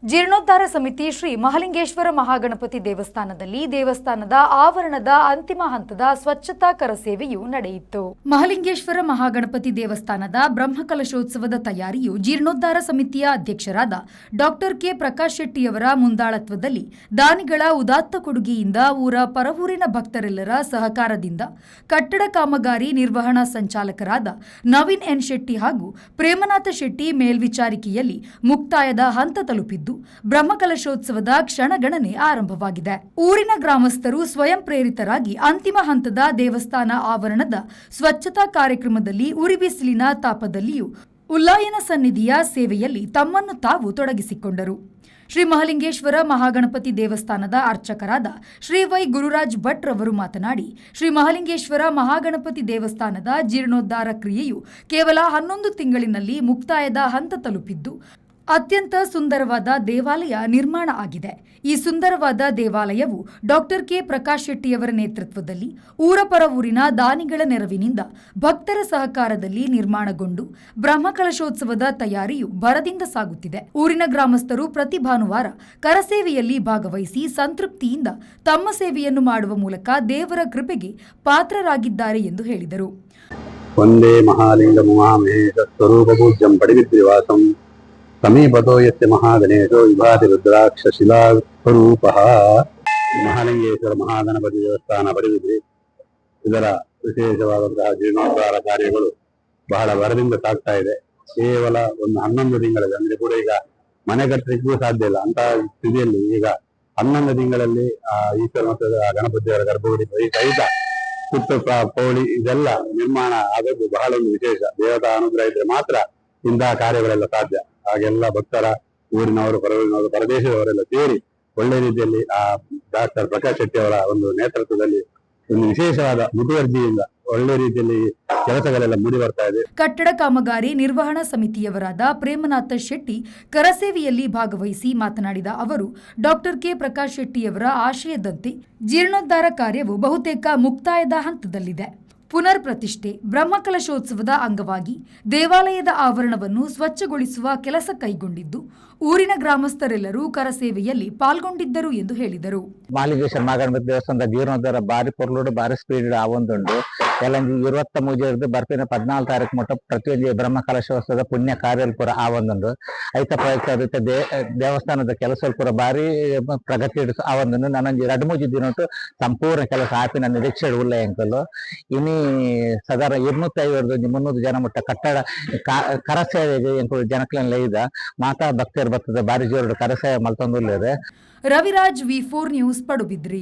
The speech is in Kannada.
ಜೀರ್ಣೋದ್ಧಾರ ಸಮಿತಿ ಶ್ರೀ ಮಹಾಲಿಂಗೇಶ್ವರ ಮಹಾಗಣಪತಿ ದೇವಸ್ಥಾನದಲ್ಲಿ ದೇವಸ್ಥಾನದ ಆವರಣದ ಅಂತಿಮ ಹಂತದ ಸ್ವಚ್ಛತಾ ಕರಸೇವೆಯು ನಡೆಯಿತು. ಮಹಾಲಿಂಗೇಶ್ವರ ಮಹಾಗಣಪತಿ ದೇವಸ್ಥಾನದ ಬ್ರಹ್ಮಕಲಶೋತ್ಸವದ ತಯಾರಿಯು ಜೀರ್ಣೋದ್ಧಾರ ಸಮಿತಿಯ ಅಧ್ಯಕ್ಷರಾದ ಡಾಕ್ಟರ್ ಕೆ ಪ್ರಕಾಶ್ ಶೆಟ್ಟಿಯವರ ಮುಂದಾಳತ್ವದಲ್ಲಿ ದಾನಿಗಳ ಉದಾತ್ತ ಕೊಡುಗೆಯಿಂದ ಊರ ಪರವೂರಿನ ಭಕ್ತರೆಲ್ಲರ ಸಹಕಾರದಿಂದ ಕಟ್ಟಡ ಕಾಮಗಾರಿ ನಿರ್ವಹಣಾ ಸಂಚಾಲಕರಾದ ನವೀನ್ ಎನ್ ಶೆಟ್ಟಿ ಹಾಗೂ ಪ್ರೇಮನಾಥ ಶೆಟ್ಟಿ ಮೇಲ್ವಿಚಾರಿಕೆಯಲ್ಲಿ ಮುಕ್ತಾಯದ ಹಂತ ತಲುಪಿದ್ದು ಬ್ರಹ್ಮಕಲಶೋತ್ಸವದ ಕ್ಷಣಗಣನೆ ಆರಂಭವಾಗಿದೆ. ಊರಿನ ಗ್ರಾಮಸ್ಥರು ಸ್ವಯಂ ಪ್ರೇರಿತರಾಗಿ ಅಂತಿಮ ಹಂತದ ದೇವಸ್ಥಾನ ಆವರಣದ ಸ್ವಚ್ಛತಾ ಕಾರ್ಯಕ್ರಮದಲ್ಲಿ ಉರಿಬಿಸಿಲಿನ ತಾಪದಲ್ಲಿಯೂ ಉಲ್ಲಾಯನ ಸನ್ನಿಧಿಯ ಸೇವೆಯಲ್ಲಿ ತಮ್ಮನ್ನು ತಾವು ತೊಡಗಿಸಿಕೊಂಡರು. ಶ್ರೀ ಮಹಾಲಿಂಗೇಶ್ವರ ಮಹಾಗಣಪತಿ ದೇವಸ್ಥಾನದ ಅರ್ಚಕರಾದ ಶ್ರೀ ವೈ ಗುರುರಾಜ್ ಭಟ್ ರವರು ಮಾತನಾಡಿ, ಶ್ರೀ ಮಹಾಲಿಂಗೇಶ್ವರ ಮಹಾಗಣಪತಿ ದೇವಸ್ಥಾನದ ಜೀರ್ಣೋದ್ಧಾರ ಕ್ರಿಯೆಯು ಕೇವಲ 11 ತಿಂಗಳಿನಲ್ಲಿ ಮುಕ್ತಾಯದ ಹಂತ ತಲುಪಿದ್ದು ಅತ್ಯಂತ ಸುಂದರವಾದ ದೇವಾಲಯ ನಿರ್ಮಾಣ ಆಗಿದೆ. ಈ ಸುಂದರವಾದ ದೇವಾಲಯವು ಡಾಕ್ಟರ್ ಕೆ ಪ್ರಕಾಶ್ ಶೆಟ್ಟಿಯವರ ನೇತೃತ್ವದಲ್ಲಿ ಊರ ಪರವೂರಿನ ದಾನಿಗಳ ನೆರವಿನಿಂದ ಭಕ್ತರ ಸಹಕಾರದಲ್ಲಿ ನಿರ್ಮಾಣಗೊಂಡು ಬ್ರಹ್ಮಕಲಶೋತ್ಸವದ ತಯಾರಿಯು ಭರದಿಂದ ಸಾಗುತ್ತಿದೆ. ಊರಿನ ಗ್ರಾಮಸ್ಥರು ಪ್ರತಿ ಭಾನುವಾರ ಕರಸೇವೆಯಲ್ಲಿ ಭಾಗವಹಿಸಿ ಸಂತೃಪ್ತಿಯಿಂದ ತಮ್ಮ ಸೇವೆಯನ್ನು ಮಾಡುವ ಮೂಲಕ ದೇವರ ಕೃಪೆಗೆ ಪಾತ್ರರಾಗಿದ್ದಾರೆ ಎಂದು ಹೇಳಿದರು. ವಂದೇ ಮಹಾಲಿಂಗ ಮಹಾಮಹೇಶ ಸ್ವರೂಪ ಪೂಜ್ಯಂ ಪಡಿವಿದ್ರಿವಾಸಂ ಸಮೀಪತೋ ಯಸ್ಯ ಮಹಾಗಣೇಶೋ ವಿಭಾತಿ ರುದ್ರಾಕ್ಷ ಶಿಲಾ ಸ್ವರೂಪಃ. ಮಹಾಲಿಂಗೇಶ್ವರ ಮಹಾಗಣಪತಿ ದೇವಸ್ಥಾನ ಪಡಿವಿದ್ರಿ ಇದರ ವಿಶೇಷವಾದಂತಹ ಜೀರ್ಣೋದ್ಧಾರ ಕಾರ್ಯಗಳು ಬಹಳ ಭರದಿಂದ ಸಾಗ್ತಾ ಇದೆ. ಕೇವಲ ಒಂದು 11 ತಿಂಗಳಲ್ಲಿ ಅಂದ್ರೆ ಕೂಡ ಈಗ ಮನೆ ಕಟ್ಟಲಿಕ್ಕೂ ಸಾಧ್ಯ ಇಲ್ಲ ಅಂತಹ ಸ್ಥಿತಿಯಲ್ಲಿ ಈಗ 11 ತಿಂಗಳಲ್ಲಿ ಈಶ್ವರ ಮಠದ ಗಣಪತಿಯವರ ಗರ್ಭಗುಡಿ ಸಹಿತ ಸುತ್ತ ಪೌಳಿ ಇದೆಲ್ಲ ನಿರ್ಮಾಣ ಆದದ್ದು ಬಹಳ ಒಂದು ವಿಶೇಷ. ದೇವತಾ ಅನುಗ್ರಹ ಇದ್ರೆ ಮಾತ್ರ ಇಂತಹ ಕಾರ್ಯಗಳೆಲ್ಲ ಸಾಧ್ಯ. ಹಾಗೆಲ್ಲ ಭಕ್ತರ, ಊರಿನವರು, ಪರವೂರಿನವರು, ಪರದೇಶದವರೆಲ್ಲ ಸೇರಿ ಒಳ್ಳೆ ರೀತಿಯಲ್ಲಿ ಡಾಕ್ಟರ್ ಪ್ರಕಾಶ್ ಶೆಟ್ಟಿ ಅವರ ಒಂದು ನೇತೃತ್ವದಲ್ಲಿ ಒಂದು ವಿಶೇಷವಾದ ಮುತುವರ್ಜಿಯಿಂದ ಒಳ್ಳೆ ರೀತಿಯಲ್ಲಿ ಕೆಲಸಗಳೆಲ್ಲ ಮೂಡಿ ಬರ್ತಾ ಇದೆ. ಕಟ್ಟಡ ಕಾಮಗಾರಿ ನಿರ್ವಹಣಾ ಸಮಿತಿಯವರಾದ ಪ್ರೇಮನಾಥ ಶೆಟ್ಟಿ ಕರಸೇವೆಯಲ್ಲಿ ಭಾಗವಹಿಸಿ ಮಾತನಾಡಿದ ಅವರು, ಡಾಕ್ಟರ್ ಕೆ ಪ್ರಕಾಶ್ ಶೆಟ್ಟಿಯವರ ಆಶಯದಂತೆ ಜೀರ್ಣೋದ್ಧಾರ ಕಾರ್ಯವು ಬಹುತೇಕ ಮುಕ್ತಾಯದ ಹಂತದಲ್ಲಿದೆ. ಪುನರ್ ಪ್ರತಿಷ್ಠೆ ಬ್ರಹ್ಮಕಲಶೋತ್ಸವದ ಅಂಗವಾಗಿ ದೇವಾಲಯದ ಆವರಣವನ್ನು ಸ್ವಚ್ಛಗೊಳಿಸುವ ಕೆಲಸ ಕೈಗೊಂಡಿದ್ದು ಊರಿನ ಗ್ರಾಮಸ್ಥರೆಲ್ಲರೂ ಕರಸೇವೆಯಲ್ಲಿ ಪಾಲ್ಗೊಂಡಿದ್ದರು ಎಂದು ಹೇಳಿದರು. ಮಹಾಲಿಂಗೇಶ್ವರ ಮಹಾಗಣಪತಿ ದೇವಸ್ಥಾನದ ಜೀರ್ಣೋದ್ಧಾರ ಬಾರಿ ಪೊರ್ಲುಡು ಬಾರಿ ಸ್ಪೀಡ್ ಆವೊಂದುಂಡು. ಕೆಲಂಜಿ 23 ಬರ್ಪಿನ 14 ತಾರೀಕು ಮುಟ್ಟ ಪ್ರತಿಯೊಂದು ಬ್ರಹ್ಮಕಲಶೋತ್ಸವದ ಪುಣ್ಯ ಕಾರ್ಯ ಪೂರ ಆವೊಂದುಂಡು. ಐತ ಪ್ರಯುಕ್ತ ದೇವಸ್ಥಾನದ ಕೆಲಸ ಪೂರ ಬಾರಿ ಪ್ರಗತಿ ಆವೊಂದುಂಡು. ನನಂಜಿ 2-3 ದಿನ ಸಂಪೂರ್ಣ ಕೆಲಸ ಆಪಿನ ನಿರೀಕ್ಷೆ ಉಳ್ಳ ಎಂಕಲು ಇನಿ ಸಾಧಾರಣ 250-300 ಜನ ಮುಟ್ಟ ಕಟ್ಟಡ ಕರಸೇವೆಗೆ ಎಂಕುಲು ಜನಕ್ಲೆಲ್ಲ ಇದ ಮಾತಾ ಭಕ್ತರು ಬರ್ತದೆ ಬಾರಿ ಜೋರು ಕರಸೇವೆ ಮಲ್ತೊಂದುಲ್ಲೇರೆ. Raviraj, V4 news, Padubidri.